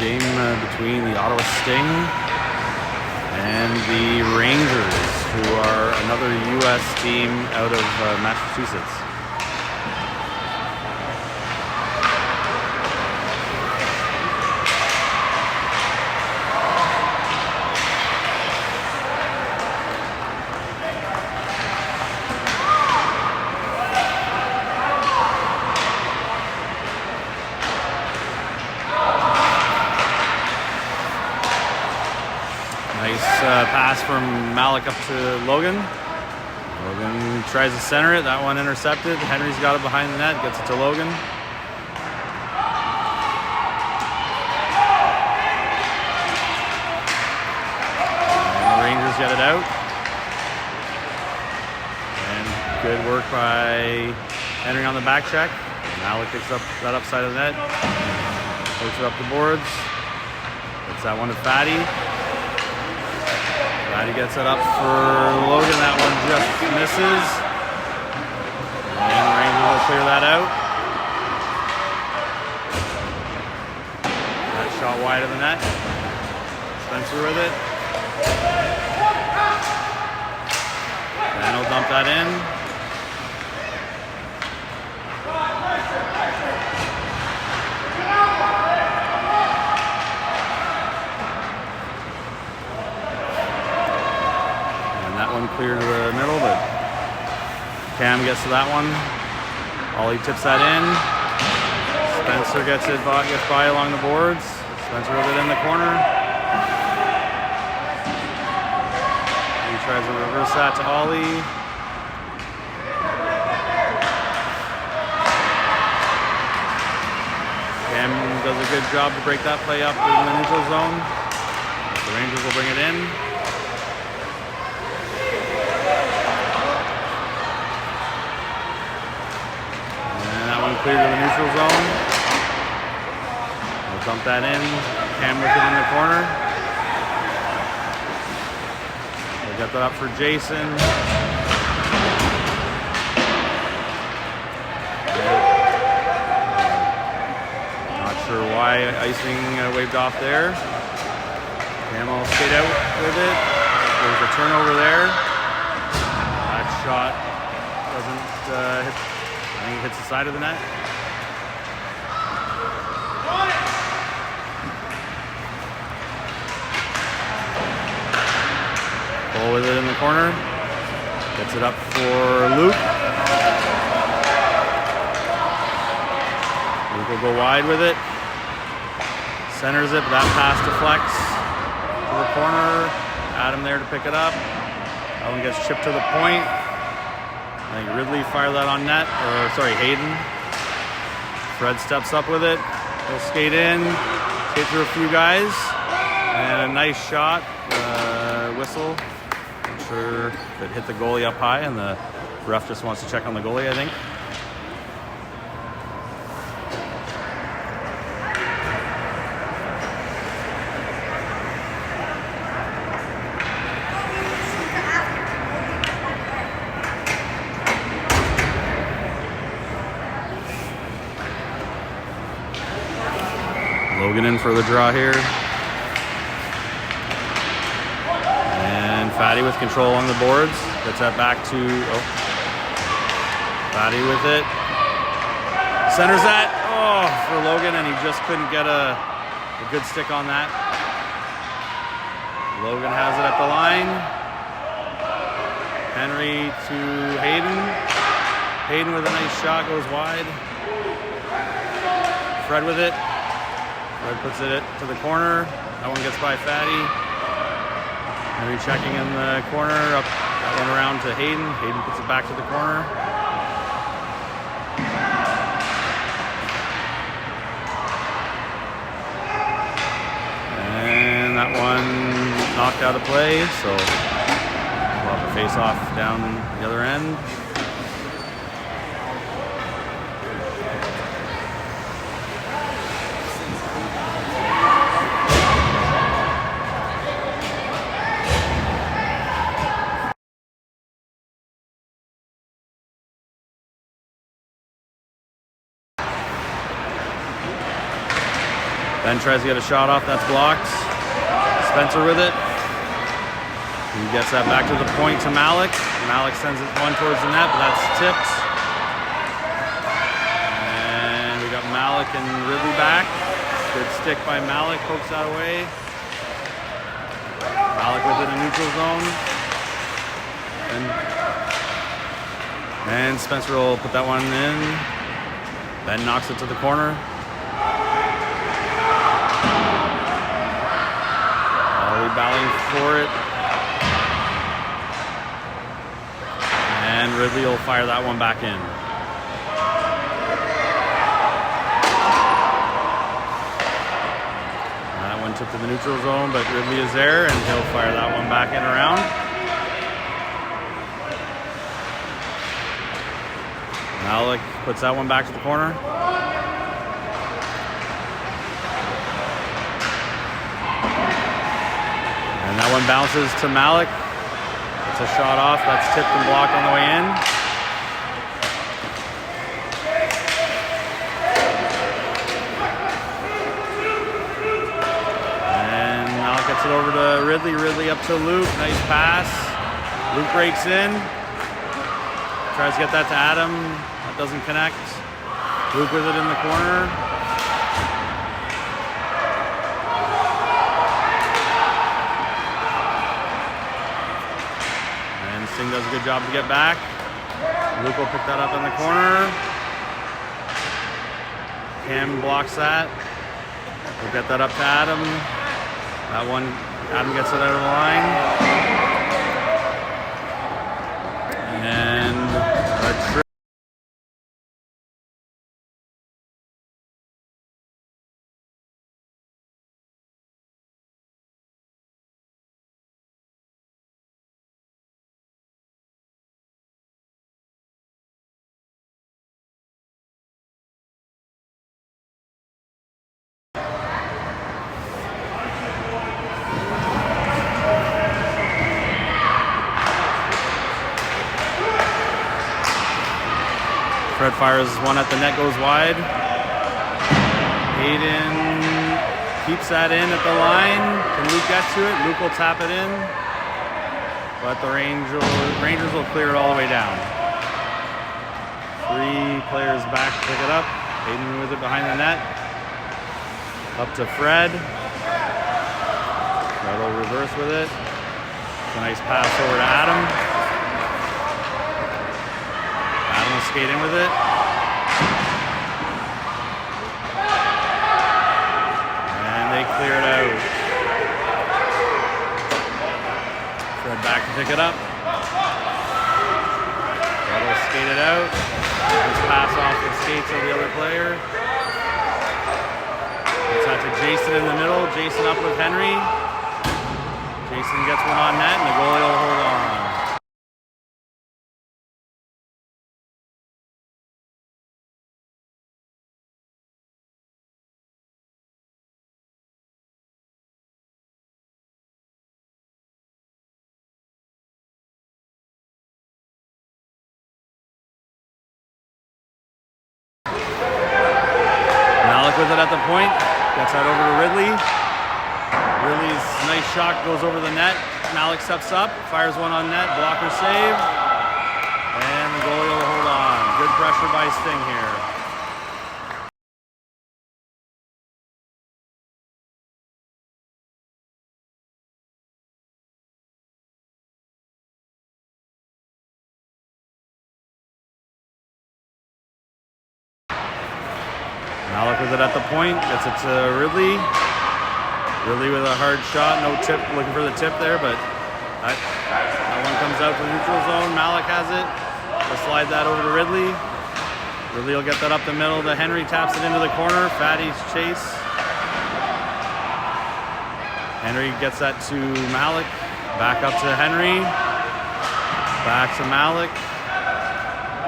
game between the Ottawa Sting and the Rangers, who are another U.S. team out of Massachusetts. Pass from Malik up to Logan. Logan tries to center it. That one intercepted. Henry's got it behind the net. Gets it to Logan. And the Rangers get it out. And good work by Henry on the back check. Malik picks up that upside of the net. Pokes it up the boards. Gets that one to Fatty. Fatty gets it up for Logan. That one just misses. And the Rangers will clear that out. That shot wide of the net. Spencer with it. Dan will dump that in. Clear to the middle, but Cam gets to that one. Ollie tips that in. Spencer gets by along the boards. Spencer with it in the corner. He tries to reverse that to Ollie. Cam does a good job to break that play up in the neutral zone. The Rangers will bring it in. Clear to the neutral zone. We'll dump that in. Cam with it in the corner. We'll get that up for Jason. Not sure why icing waved off there. Cam will skate out with it. There's a turnover there. That shot doesn't hit. I think it hits the side of the net. Cole with it in the corner. Gets it up for Luke. Luke will go wide with it. Centers it, but that pass deflects to the corner. Adam there to pick it up. That one gets chipped to the point. I think Ridley fired that on net, Hayden. Fred steps up with it. He'll skate in, skate through a few guys, and a nice shot. Whistle. Not sure if it hit the goalie up high, and the ref just wants to check on the goalie, I think. Logan in for the draw here. And Fatty with control along the boards. Gets that back to Fatty with it. Centers that for Logan, and he just couldn't get a good stick on that. Logan has it at the line. Henry to Hayden. Hayden with a nice shot, goes wide. Fred with it. Fred puts it to the corner. That one gets by Fatty. Henry checking in the corner. Up that one around to Hayden. Hayden puts it back to the corner. And that one knocked out of play. So we'll have a face-off down the other end. Ben tries to get a shot off, that's blocked. Spencer with it. He gets that back to the point to Malik. Malik sends it one towards the net, but that's tipped. And we got Malik and Ridley back. Good stick by Malik, pokes that away. Malik with it in neutral zone. And Spencer will put that one in. Ben knocks it to the corner. Ollie battling for it. And Ridley will fire that one back in. That one took to the neutral zone, but Ridley is there, and he'll fire that one back in around. Malik puts that one back to the corner. And that one bounces to Malik. It's a shot off. That's tipped and blocked on the way in. And Malik gets it over to Ridley. Ridley up to Luke. Nice pass. Luke breaks in. Tries to get that to Adam. That doesn't connect. Luke with it in the corner. Singh does a good job to get back. Luke will pick that up in the corner. Cam blocks that. We'll get that up to Adam. That one, Adam gets it out of the line. And a trip. Fred fires one at the net, goes wide. Hayden keeps that in at the line. Can Luke get to it? Luke will tap it in. But the Rangers will clear it all the way down. 3 players back to pick it up. Hayden with it behind the net. Up to Fred. Fred will reverse with it. It's a nice pass over to Adam. Adam will skate in with it. And they clear it out. Fred back to pick it up. Fred will skate it out. Just pass off the skates of the other player. It's out to Jason in the middle. Jason up with Henry. Jason gets one on net, and the goalie will hold on. Malik with it at the point. Gets that over to Ridley. Ridley's nice shot goes over the net. Malik steps up, fires one on net, blocker save. And the goalie will hold on. Good pressure by Sting here. Malik with it at the point, gets it to Ridley. Ridley with a hard shot, no tip, looking for the tip there, but that one comes out to the neutral zone. Malik has it. We'll slide that over to Ridley. Ridley will get that up the middle to Henry, taps it into the corner. Fatty's chase. Henry gets that to Malik. Back up to Henry. Back to Malik.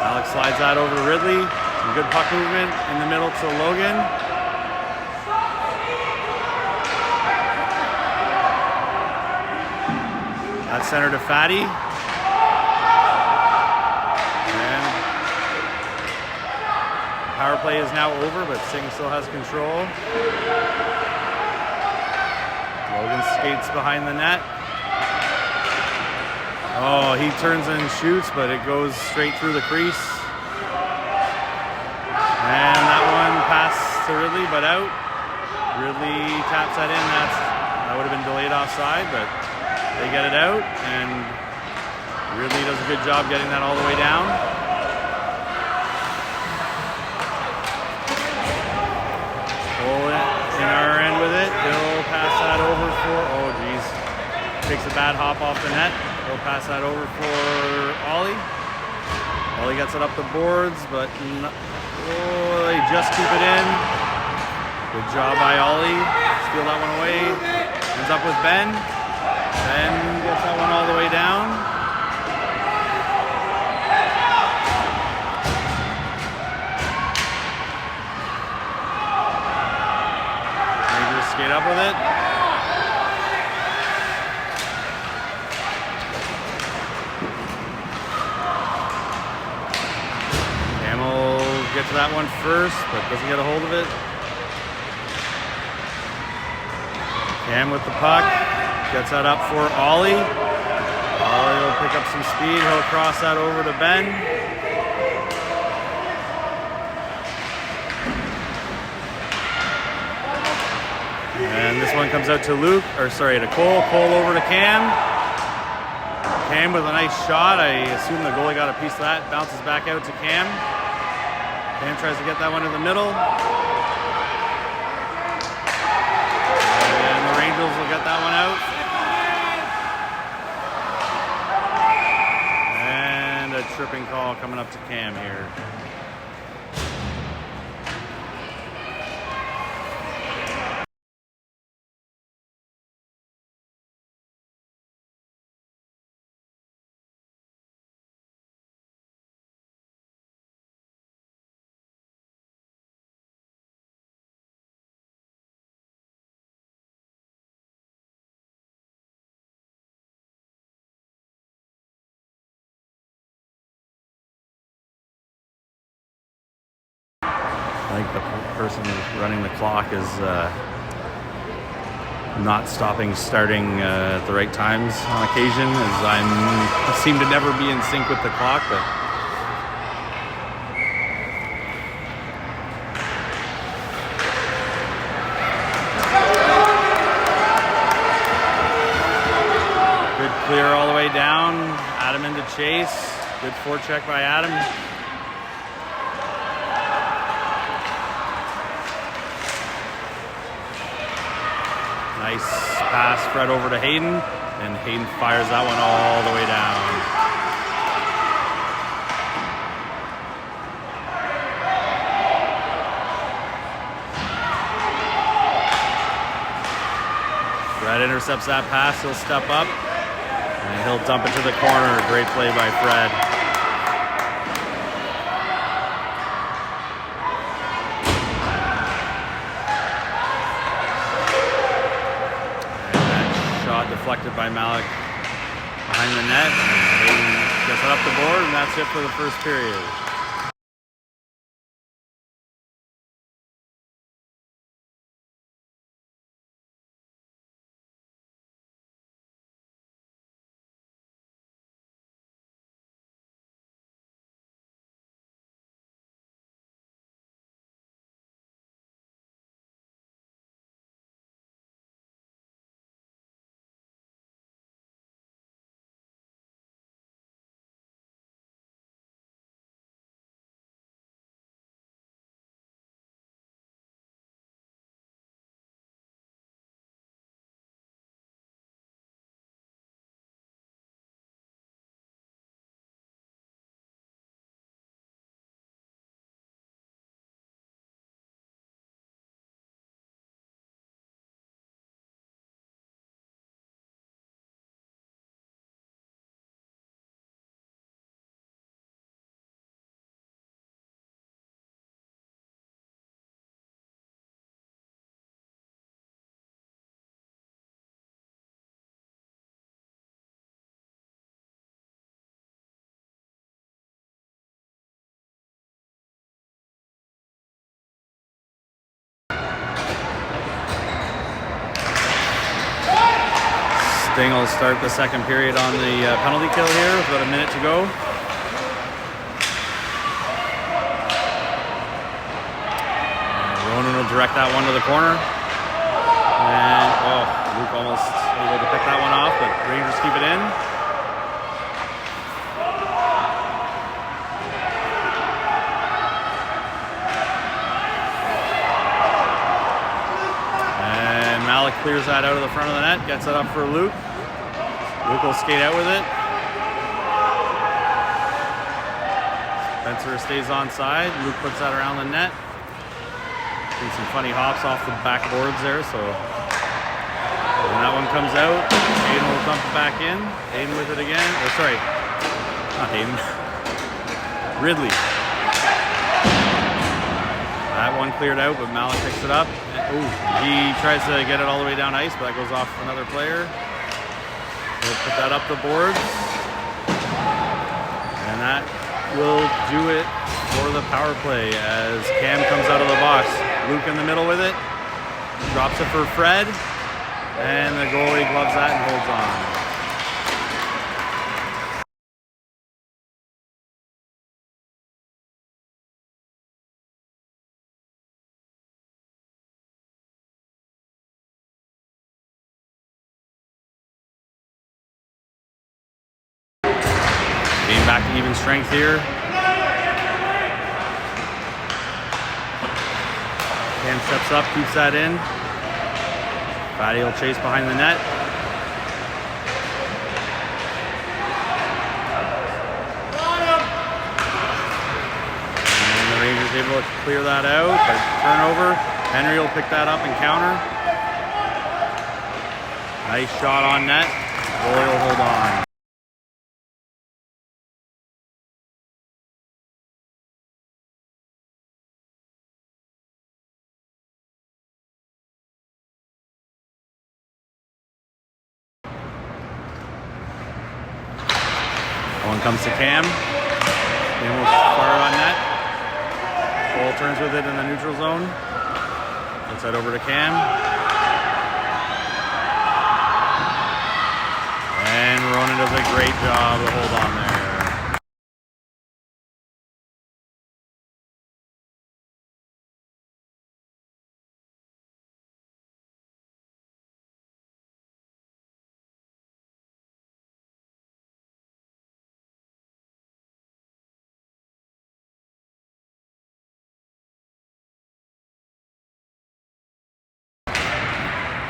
Malik slides that over to Ridley. Some good puck movement in the middle to Logan. That's center to Fatty. And power play is now over, but Singh still has control. skates behind the net. Oh, he turns and shoots, but it goes straight through the crease. And that one passed to Ridley, but out. Ridley taps that in. That would have been delayed offside, but they get it out, and Ridley does a good job getting that all the way down. Pull it in our end with it. He'll pass that over for, oh geez, takes a bad hop off the net. He'll pass that over for Ollie. Ollie gets it up the boards, but they just keep it in. Good job by Ollie. Steal that one away. Ends up with Ben. Ben gets that one all the way down. Rangers skate up with it. Camel gets to that one first, but doesn't get a hold of it. Cam with the puck, gets that up for Ollie. Ollie will pick up some speed, he'll cross that over to Ben. And this one comes out to to Cole. Cole over to Cam. Cam with a nice shot. I assume the goalie got a piece of that. Bounces back out to Cam. Cam tries to get that one in the middle. Will get that one out. And a tripping call coming up to Cam here. I think the person running the clock is not starting at the right times on occasion, as I seem to never be in sync with the clock. But good clear all the way down. Adam into chase. Good forecheck by Adam. Nice pass, Fred over to Hayden, and Hayden fires that one all the way down. Fred intercepts that pass, he'll step up, and he'll dump it to the corner. Great play by Fred. Deflected by Malik behind the net. Hayden gets it up the board, and that's it for the first period. Sting will start the second period on the penalty kill here with about a minute to go. Ronan will direct that one to the corner. And, oh, Luke almost able to pick that one off, but Rangers keep it in. And Malik clears that out of the front of the net, gets it up for Luke. Luke will skate out with it. Spencer stays onside. Luke puts that around the net. Doing some funny hops off the backboards there, so when that one comes out, Hayden will dump it back in. Hayden with it again. Oh, sorry, not Hayden. Ridley. That one cleared out, but Malik picks it up. Ooh, he tries to get it all the way down ice, but that goes off another player. We'll put that up the boards, and that will do it for the power play as Cam comes out of the box. Luke in the middle with it, drops it for Fred, and the goalie gloves that and holds on. Getting back to even strength here. Cam steps up, keeps that in. Fatty will chase behind the net. And the Rangers able to clear that out. But turnover. Henry will pick that up and counter. Nice shot on net. Goalie will hold on. One comes to Cam. Cam will fire on net. Cole turns with it in the neutral zone. Gets that over to Cam. And Ronan does a great job to hold on there.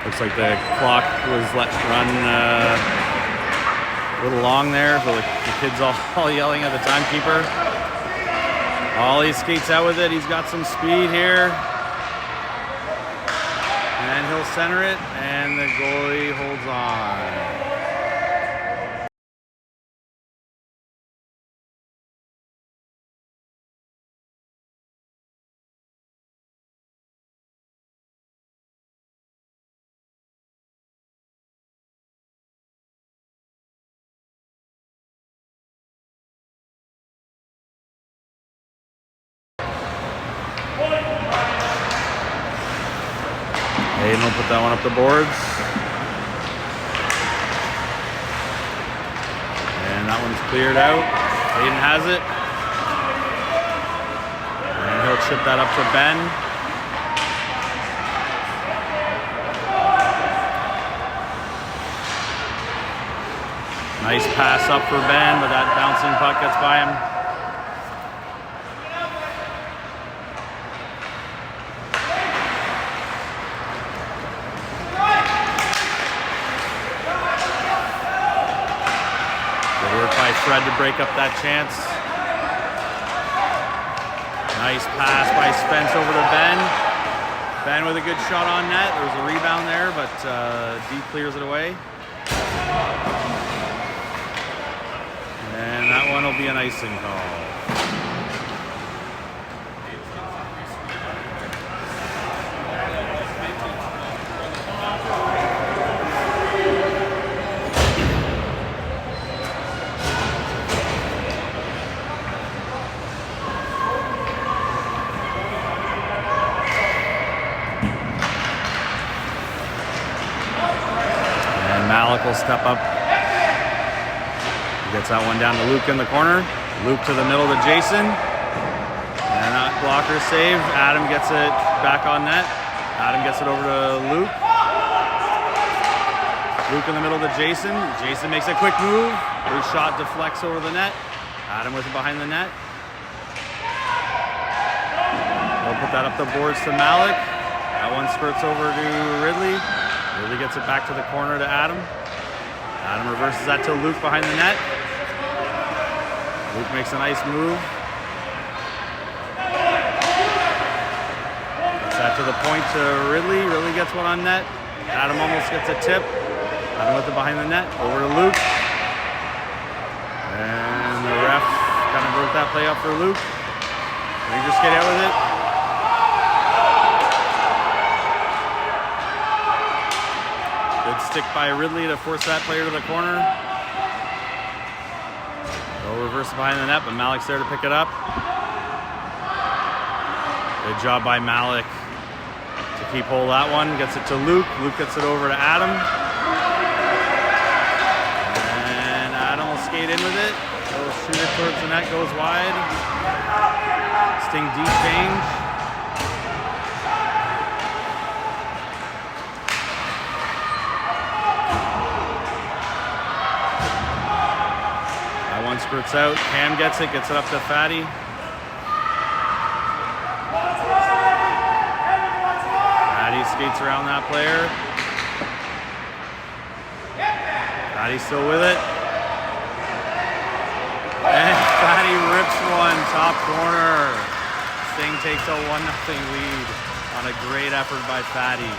Looks like the clock was let run a little long there, so the kids all yelling at the timekeeper. Ollie skates out with it. He's got some speed here. And he'll center it, and the goalie holds on. Hayden will put that one up the boards. And that one's cleared out. Hayden has it. And he'll chip that up to Ben. Nice pass up for Ben, but that bouncing puck gets by him. Fred to break up that chance. Nice pass by Spence over to Ben. Ben with a good shot on net. There was a rebound there, but D clears it away. And that one will be an icing call. Malik will step up. He gets that one down to Luke in the corner. Luke to the middle to Jason. And that blocker saved. Adam gets it back on net. Adam gets it over to Luke. Luke in the middle to Jason. Jason makes a quick move. His shot deflects over the net. Adam with it behind the net. He'll put that up the boards to Malik. That one spurts over to Ridley. Ridley gets it back to the corner to Adam. Adam reverses that to Luke behind the net. Luke makes a nice move. Gets that to the point to Ridley. Ridley gets one on net. Adam almost gets a tip. Adam with it behind the net. Over to Luke. And the ref kind of broke that play up for Luke. Rangers get out with it. Good stick by Ridley to force that player to the corner. They'll reverse behind the net, but Malik's there to pick it up. Good job by Malik to keep hold of that one. Gets it to Luke. Luke gets it over to Adam. And Adam will skate in with it. He'll shoot it towards the net, goes wide. Sting deep change. Spurts out. Cam gets it up to Fatty. Fatty skates around that player. Fatty's still with it. And Fatty rips one, top corner. Sting takes a 1-0 lead on a great effort by Fatty.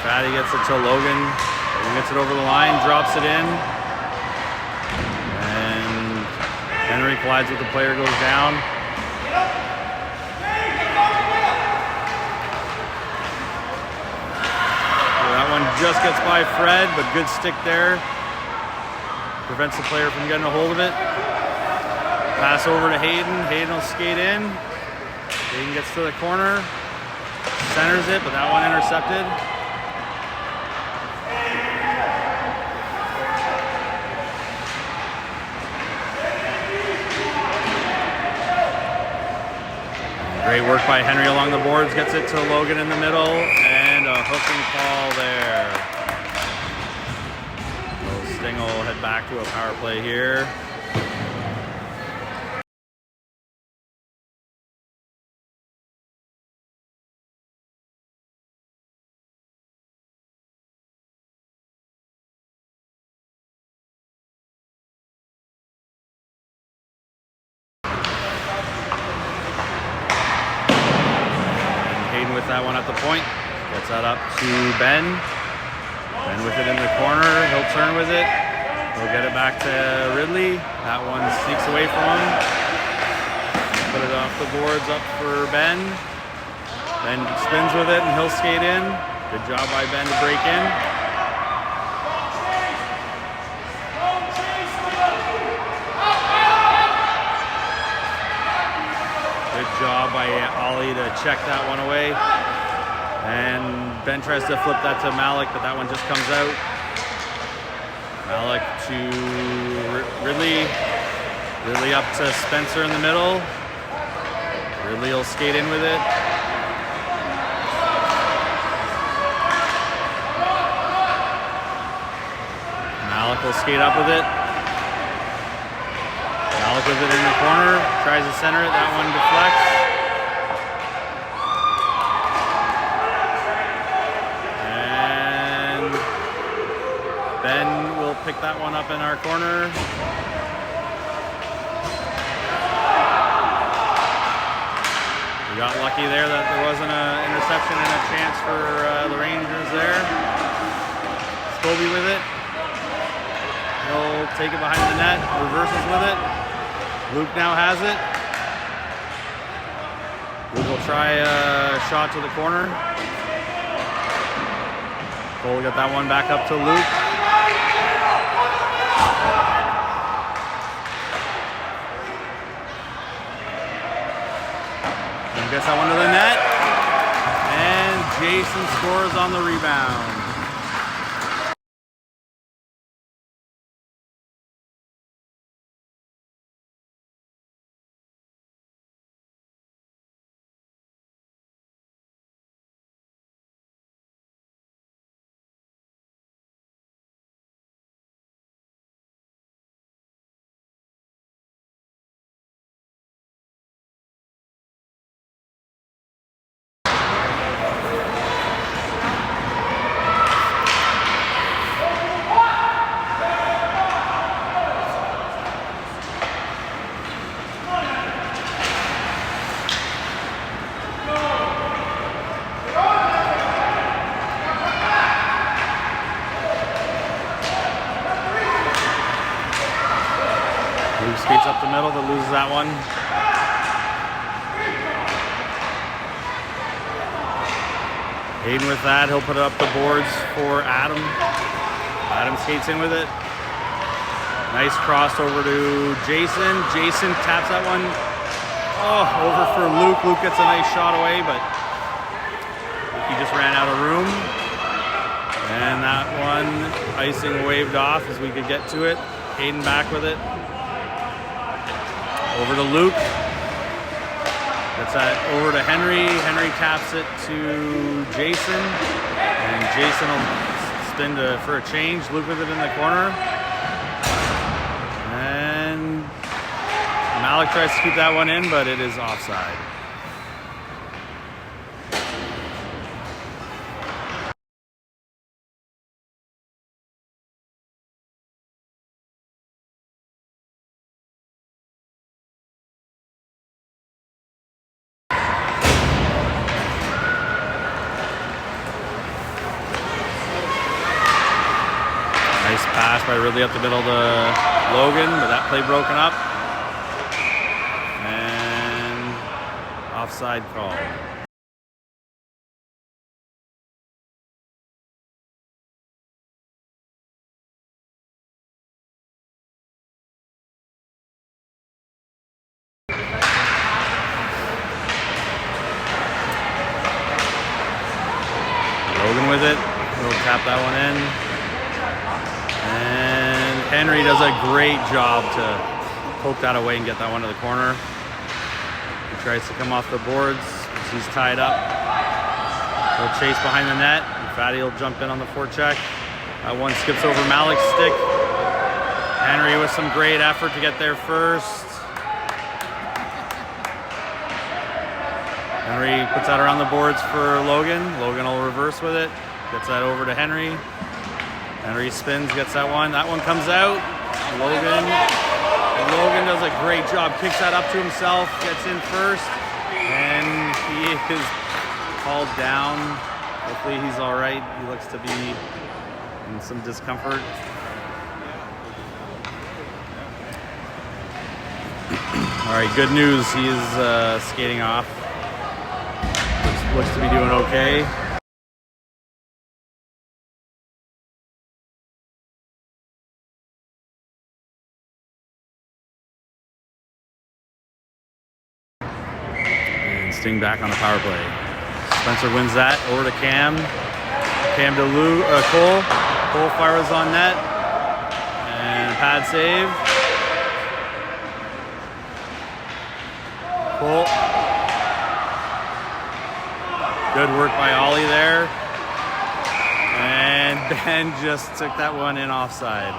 Fatty gets it to Logan. Logan gets it over the line, drops it in. And Henry collides with the player, goes down. So that one just gets by Fred, but good stick there. Prevents the player from getting a hold of it. Pass over to Hayden. Hayden will skate in. Hayden gets to the corner. Centers it, but that one intercepted. Great work by Henry along the boards, gets it to Logan in the middle, and a hooking call there. So Sting will head back to a power play here. With that one at the point, gets that up to Ben. Ben with it in the corner, he'll turn with it. He'll get it back to Ridley. That one sneaks away from him. Put it off the boards up for Ben. Ben spins with it and he'll skate in. Good job by Ben to break in. Good job by Ollie to check that one away. And Ben tries to flip that to Malik, but that one just comes out. Malik to Ridley. Ridley up to Spencer in the middle. Ridley will skate in with it. Malik will skate up with it. Malik with it in the corner, tries to center it, that one deflects. And Ben will pick that one up in our corner. We got lucky there that there wasn't an interception and a chance for the Rangers there. Scobie with it. He'll take it behind the net, reverses with it. Luke now has it. Luke will try a shot to the corner. Cole got that one back up to Luke. And gets that one to the net. And Jason scores on the rebound. Luke skates up the middle, but loses that one. Hayden with that, he'll put it up the boards for Adam. Adam skates in with it. Nice cross over to Jason. Jason taps that one. Oh, over for Luke. Luke gets a nice shot away, but he just ran out of room. And that one, icing waved off as we could get to it. Hayden back with it. Over to Luke. Gets that over to Henry. Henry taps it to Jason. And Jason will spin for a change. Luke with it in the corner. And Malik tries to keep that one in, but it is offside. Nice pass by Ridley up the middle to Logan, but that play broken up. And offside call. Logan with it. He'll tap that one in. And Henry does a great job to poke that away and get that one to the corner. He tries to come off the boards because he's tied up. He'll chase behind the net. And Fatty will jump in on the forecheck. That one skips over Malik's stick. Henry with some great effort to get there first. Henry puts that around the boards for Logan. Logan will reverse with it. Gets that over to Henry. Henry spins, gets that one. That one comes out. Logan does a great job. Kicks that up to himself. Gets in first. And he is called down. Hopefully he's all right. He looks to be in some discomfort. All right, good news. He is skating off. Looks to be doing okay. Sting back on the power play. Spencer wins that. Over to Cam. Cam to Cole. Cole fires on net. And pad save. Cole. Good work by Ollie there. And Ben just took that one in offside.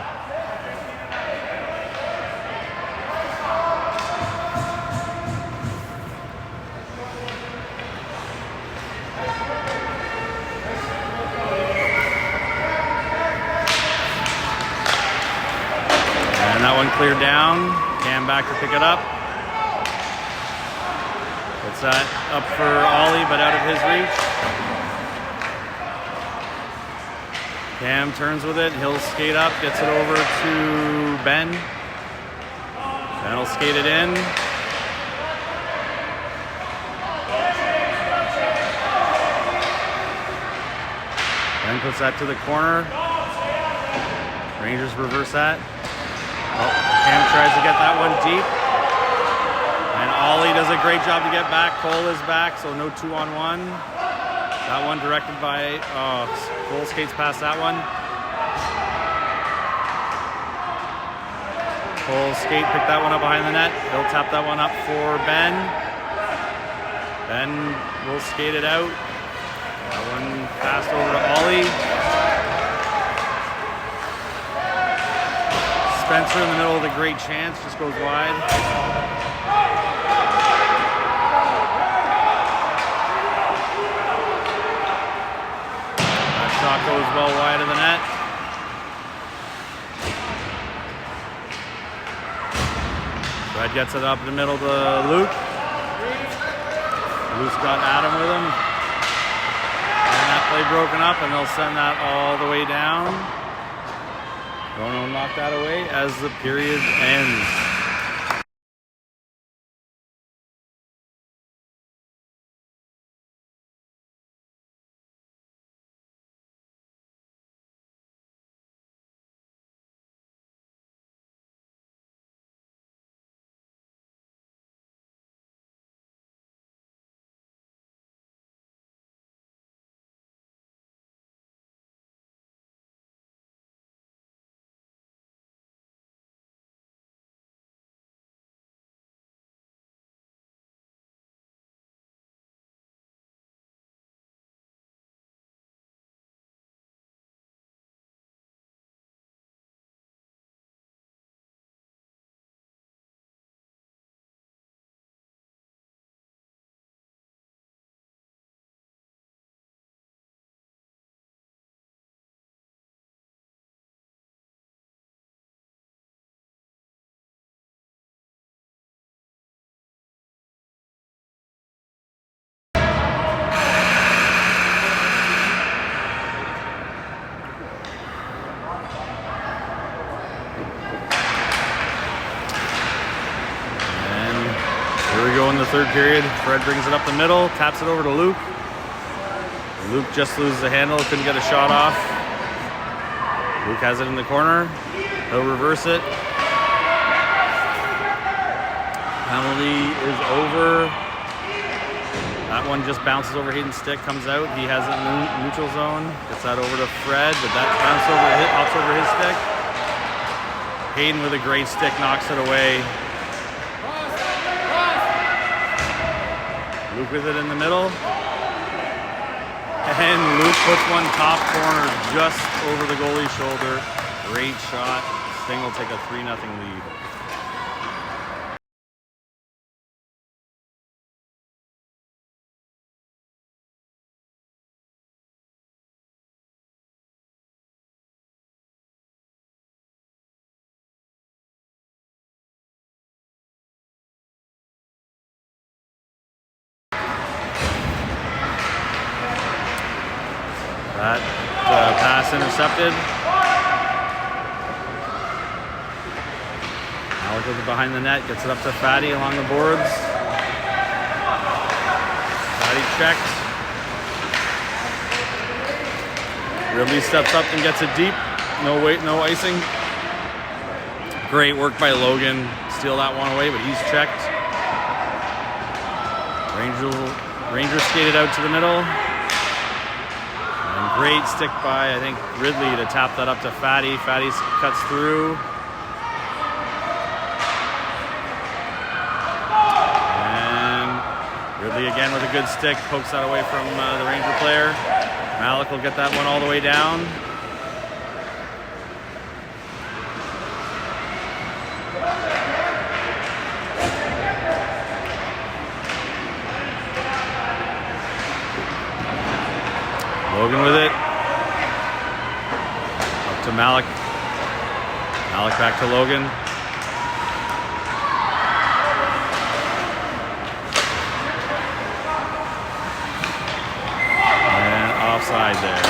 And that one cleared down. Cam back to pick it up. Gets that up for Ollie, but out of his reach. Cam turns with it. He'll skate up, gets it over to Ben. Ben will skate it in. Ben puts that to the corner. Rangers reverse that. Oh, Cam tries to get that one deep. And Ollie does a great job to get back. Cole is back, so no 2-on-1. That one directed by, Cole skates past that one. Cole skate, pick that one up behind the net. He'll tap that one up for Ben. Ben will skate it out. That one passed over to Ollie. Spencer in the middle of the great chance, just goes wide. That shot goes well wide of the net. Fred gets it up in the middle to Luke. Luke's got Adam with him. And that play broken up, and they'll send that all the way down. Rono knocked that away as the period ends. Here we go in the third period. Fred brings it up the middle, taps it over to Luke. Luke just loses the handle, couldn't get a shot off. Luke has it in the corner. He'll reverse it. Penalty is over. That one just bounces over Hayden's stick, comes out. He has it in the neutral zone. Gets that over to Fred, but that hops over his stick. Hayden with a great stick knocks it away. Luke with it in the middle. And Luke puts one top corner just over the goalie's shoulder. Great shot. Sting will take a 3-0 lead. That pass intercepted. Alec with it behind the net, gets it up to Fatty along the boards. Fatty checks. Ridley steps up and gets it deep. No weight, no icing. Great work by Logan. Steal that one away, but he's checked. Rangers skated out to the middle. And great stick by, I think, Ridley to tap that up to Fatty. Fatty cuts through. And Ridley again with a good stick, pokes that away from the Ranger player. Malik will get that one all the way down. Logan with it. Up to Malik. Malik back to Logan. And offside there.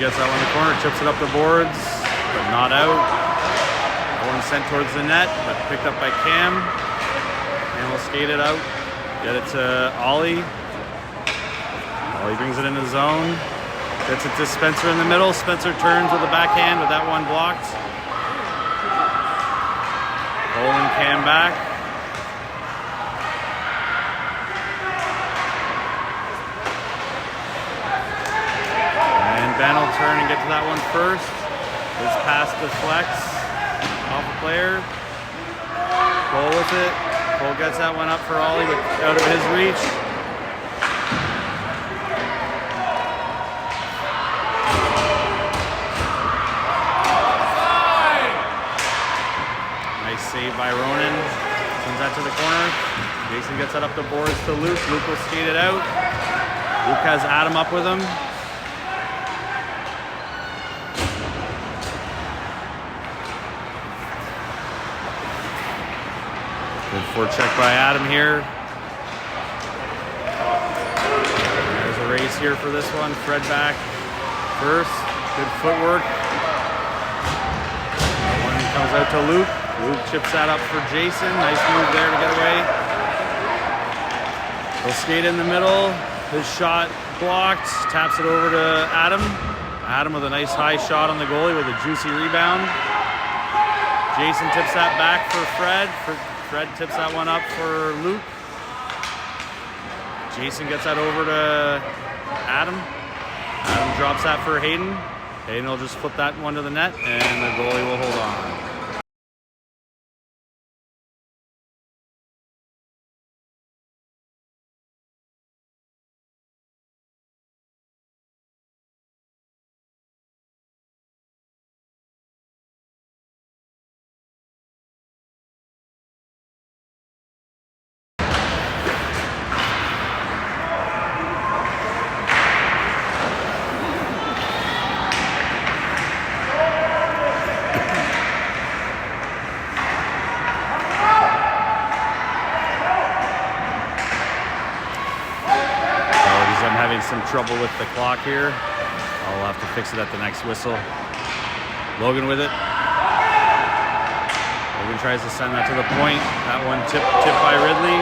gets that one in the corner, chips it up the boards, but not out. Going sent towards the net, but picked up by Cam. And will skate it out. Get it to Ollie. Ollie brings it into the zone. Gets it to Spencer in the middle. Spencer turns with a backhand, but that one blocked. Cole and Cam back. And Ben will turn and get to that one first. His pass deflects off the player. Cole with it. Cole gets that one up for Ollie, but out of his reach. Nice save by Ronan. Sends that to the corner. Jason gets that up the boards to Luke. Luke will skate it out. Luke has Adam up with him. Good forecheck by Adam here. There's a race here for this one. Fred back first. Good footwork. That one comes out to Luke. Luke chips that up for Jason. Nice move there to get away. He'll skate in the middle. His shot blocked. Taps it over to Adam. Adam with a nice high shot on the goalie with a juicy rebound. Jason tips that back for Fred. Fred tips that one up for Luke. Jason gets that over to Adam. Adam drops that for Hayden. Hayden will just flip that one to the net, and the goalie will hold on. Some trouble with the clock here. I'll have to fix it at the next whistle. Logan with it. Logan tries to send that to the point. That one tipped by Ridley.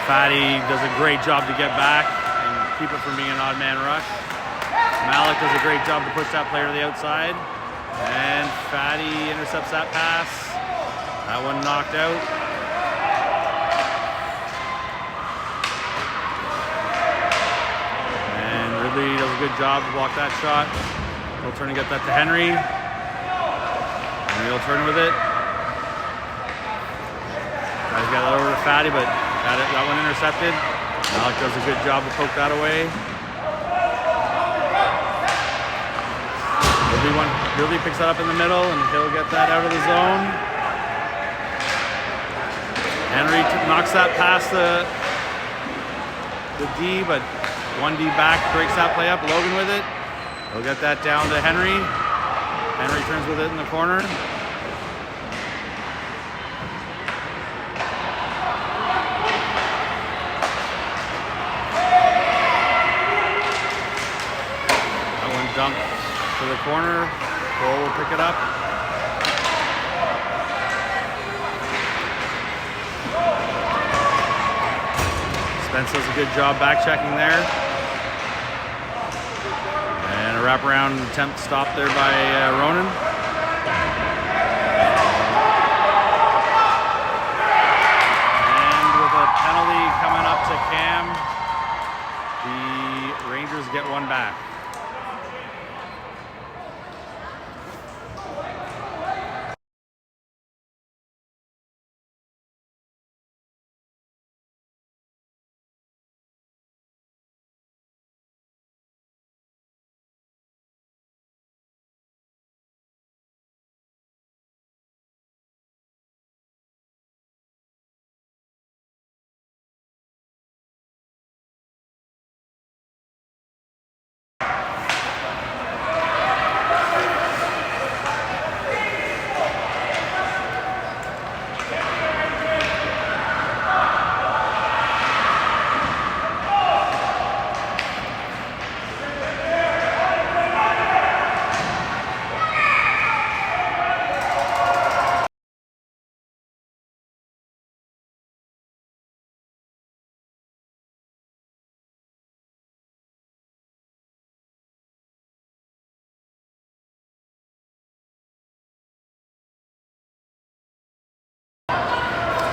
Fatty does a great job to get back and keep it from being an odd man rush. Malik does a great job to push that player to the outside. And Fatty intercepts that pass. That one knocked out. He does a good job to block that shot. He'll turn and get that to Henry. Henry will turn with it. Guys got that over to Fatty, but that one intercepted. Malik does a good job to poke that away. Ridley picks that up in the middle, and he'll get that out of the zone. Henry knocks that past the D, but 1D back, breaks that play up. Logan with it. He'll get that down to Henry. Henry turns with it in the corner. That one dumped to the corner. Cole will pick it up. Spence does a good job back checking there. And a wraparound attempt stopped there by Ronan. And with a penalty coming up to Cam, the Rangers get one back.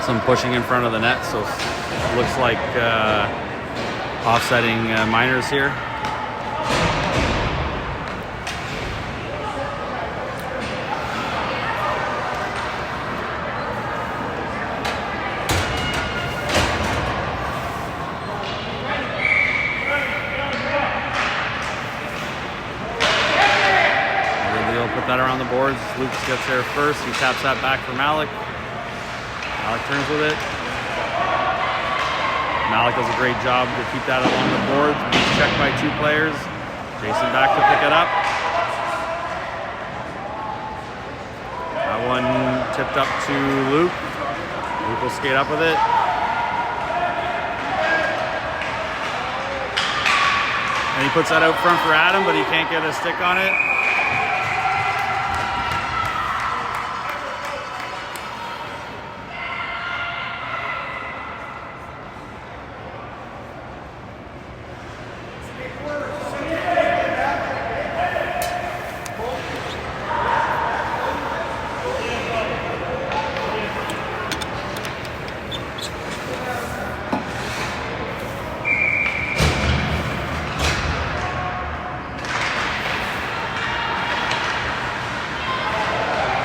Some pushing in front of the net, so it looks like offsetting minors here. Put that around the boards. Lucas gets there first. He taps that back for Malik. Malik turns with it. Malik does a great job to keep that along the boards. He's checked by 2 players. Jason back to pick it up. That one tipped up to Luke. Luke will skate up with it. And he puts that out front for Adam, but he can't get a stick on it.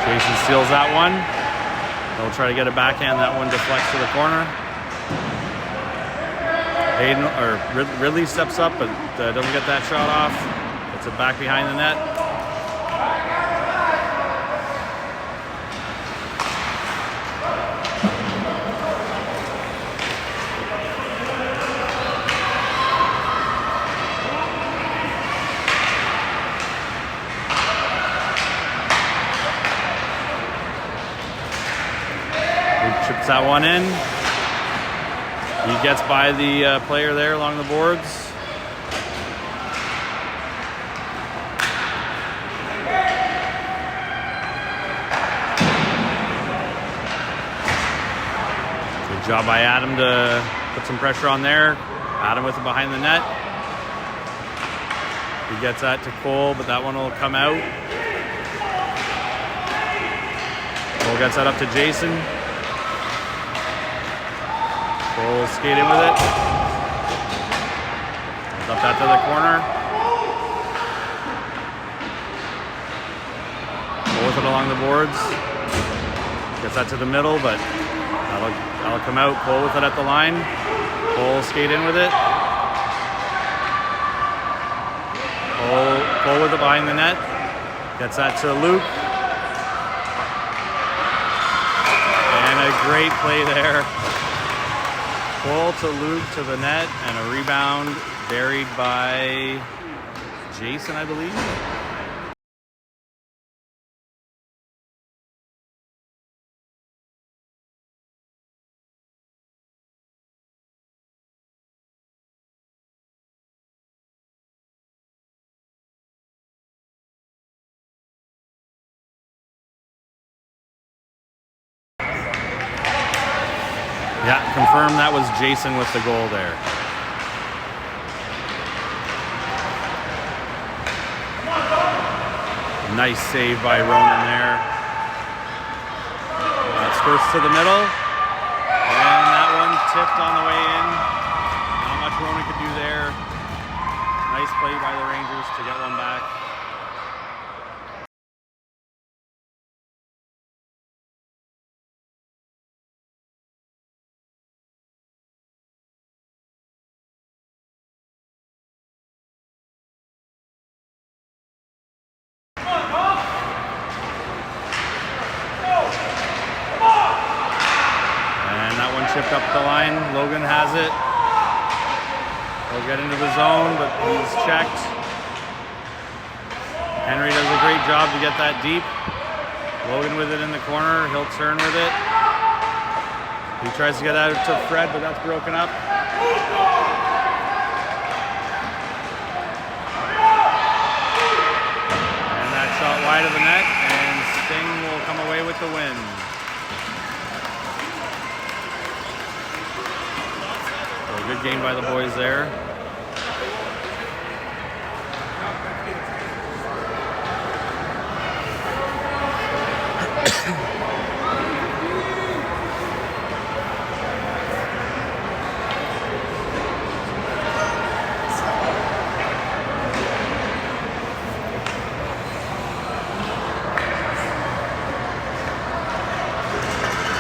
Jason steals that one. He'll try to get a backhand. That one deflects to the corner. Ridley steps up, but doesn't get that shot off. Gets it back behind the net. Chips that one in. He gets by the player there along the boards. Good job by Adam to put some pressure on there. Adam with it behind the net. He gets that to Cole, but that one will come out. Cole gets that up to Jason. Cole will skate in with it. Up that to the corner. Cole with it along the boards. Gets that to the middle, but that'll come out. Cole with it at the line. Cole will skate in with it. Cole with it behind the net. Gets that to Luke. And a great play there. Cole to Luke to the net, and a rebound buried by Jason, I believe. Yeah, confirm that was Jason with the goal there. Nice save by Ronan there. Skirts to the middle. And that one tipped on the way in. Not much Ronan could do there. Nice play by the Rangers to get one back. Chipped up the line. Logan has it. He'll get into the zone, but he's checked. Henry does a great job to get that deep. Logan with it in the corner. He'll turn with it. He tries to get out to Fred, but that's broken up. And that shot wide of the net, and Sting will come away with the win. Good game by the boys there.